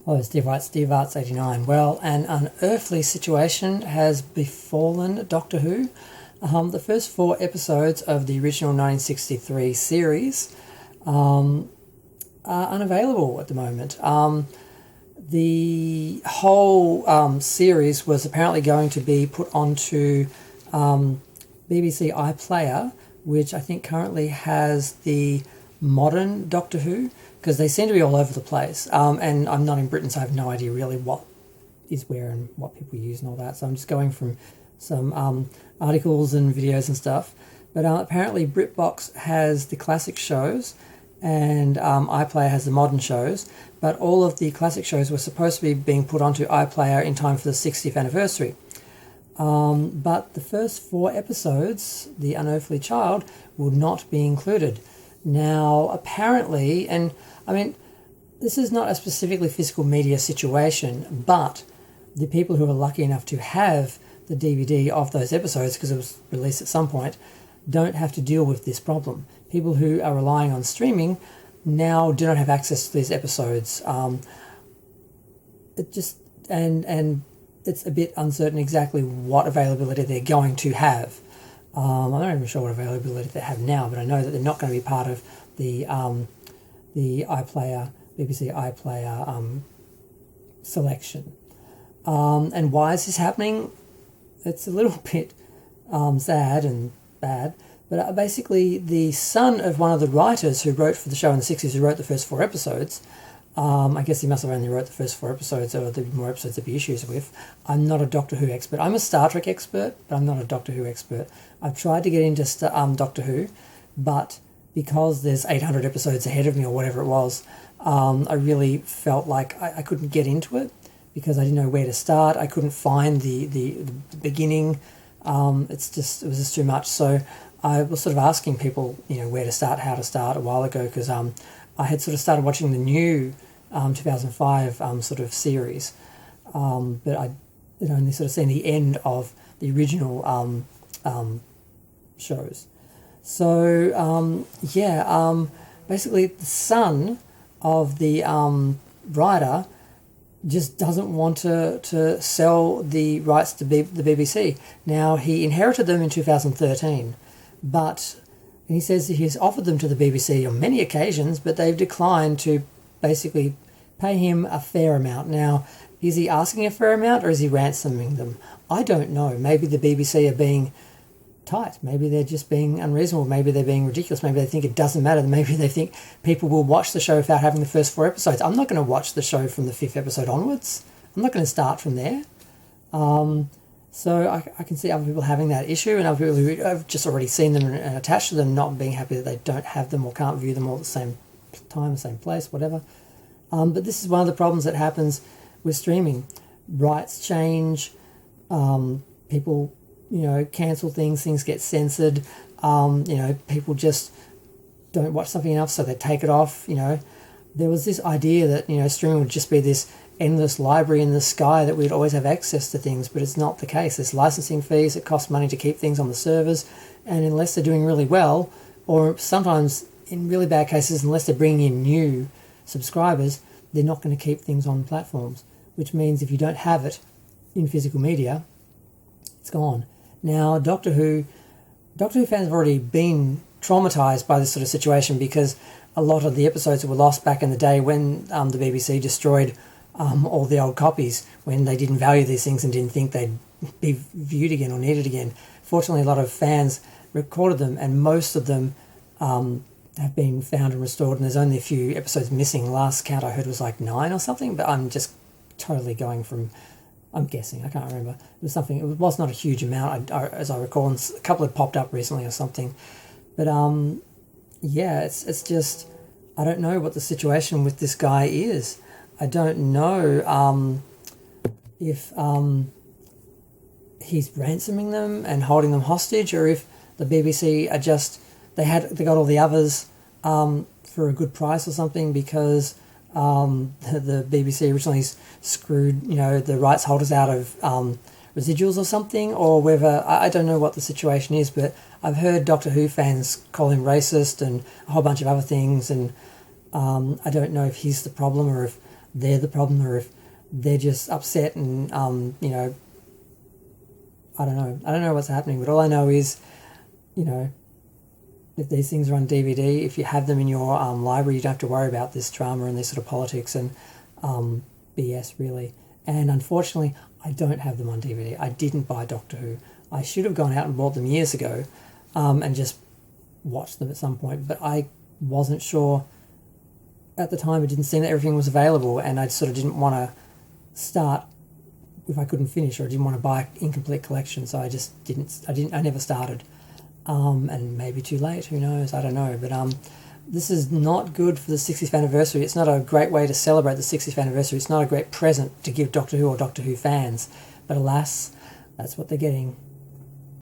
Hello, Steve Wright, Steve Arts 89. Well, an unearthly situation has befallen Doctor Who. The first 4 episodes of the original 1963 series are unavailable at the moment. The whole series was apparently going to be put onto BBC iPlayer, which I think currently has the modern Doctor Who, because they seem to be all over the place. And I'm not in Britain, so I have no idea really what is where and what people use and all that. So I'm just going from some articles and videos and stuff. But apparently BritBox has the classic shows and iPlayer has the modern shows. But all of the classic shows were supposed to be being put onto iPlayer in time for the 60th anniversary. But the first 4 episodes, The Unearthly Child, will not be included. Now, apparently, and I mean, this is not a specifically physical media situation, but the people who are lucky enough to have the DVD of those episodes, because it was released at some point, don't have to deal with this problem. People who are relying on streaming now do not have access to these episodes. And it's a bit uncertain exactly what availability they're going to have. I'm not even sure what availability they have now, but I know that they're not going to be part of the iPlayer, BBC iPlayer selection. And why is this happening? It's a little bit sad and bad, but basically the son of one of the writers who wrote for the show in the 60s, who wrote the first 4 episodes, I guess he must have only wrote the first 4 episodes, or there'd be more episodes there'd be issues with. I'm not a Doctor Who expert. I'm a Star Trek expert, but I'm not a Doctor Who expert. I've tried to get into Doctor Who, but because there's 800 episodes ahead of me or whatever it was, I really felt like I couldn't get into it because I didn't know where to start. I couldn't find the beginning. It was just too much. So I was sort of asking people, where to start, how to start a while ago, because I had sort of started watching the new 2005 sort of series, but I had only sort of seen the end of the original shows. So basically the son of the writer just doesn't want to sell the rights to the BBC. Now, he inherited them in 2013, but he says that he's offered them to the BBC on many occasions, but they've declined to basically pay him a fair amount. Now, is he asking a fair amount or is he ransoming them? I don't know. Maybe the BBC are being tight. Maybe they're just being unreasonable. Maybe they're being ridiculous. Maybe they think it doesn't matter. Maybe they think people will watch the show without having the first 4 episodes. I'm not going to watch the show from the 5th episode onwards. I'm not going to start from there. So I can see other people having that issue, and other people who have just already seen them and attached to them not being happy that they don't have them or can't view them all at the same time, the same place, whatever. But this is one of the problems that happens with streaming. Rights change, people, cancel things get censored, people just don't watch something enough, so they take it off. There was this idea that, streaming would just be this endless library in the sky that we'd always have access to things, but it's not the case. There's licensing fees, it costs money to keep things on the servers, and unless they're doing really well, or sometimes in really bad cases, unless they're bringing in new subscribers, they're not going to keep things on platforms, which means if you don't have it in physical media, it's gone. Now, Doctor Who fans have already been traumatised by this sort of situation, because a lot of the episodes that were lost back in the day when the BBC destroyed all the old copies, when they didn't value these things and didn't think they'd be viewed again or needed again. Fortunately, a lot of fans recorded them, and most of them have been found and restored, and there's only a few episodes missing. Last count I heard was like 9 or something, but I'm just totally going from, I'm guessing, I can't remember. It was something, it was not a huge amount, as I recall, and a couple had popped up recently or something. But it's just, I don't know what the situation with this guy is. I don't know if he's ransoming them and holding them hostage, or if the BBC are just, they got all the others for a good price or something, because the BBC originally screwed the rights holders out of residuals or something, or whether, I don't know what the situation is, but I've heard Doctor Who fans call him racist and a whole bunch of other things, and I don't know if he's the problem or if they're the problem, or if they're just upset and I don't know. I don't know what's happening, but all I know is, if these things are on DVD, if you have them in your library, you don't have to worry about this drama and this sort of politics and BS, really. And unfortunately, I don't have them on DVD. I didn't buy Doctor Who. I should have gone out and bought them years ago and just watched them at some point, but I wasn't sure at the time. It didn't seem that everything was available, and I sort of didn't want to start if I couldn't finish, or I didn't want to buy an incomplete collection, so I just didn't. I never started. And maybe too late, who knows, I don't know. But this is not good for the 60th anniversary. It's not a great way to celebrate the 60th anniversary. It's not a great present to give Doctor Who or Doctor Who fans. But alas, that's what they're getting.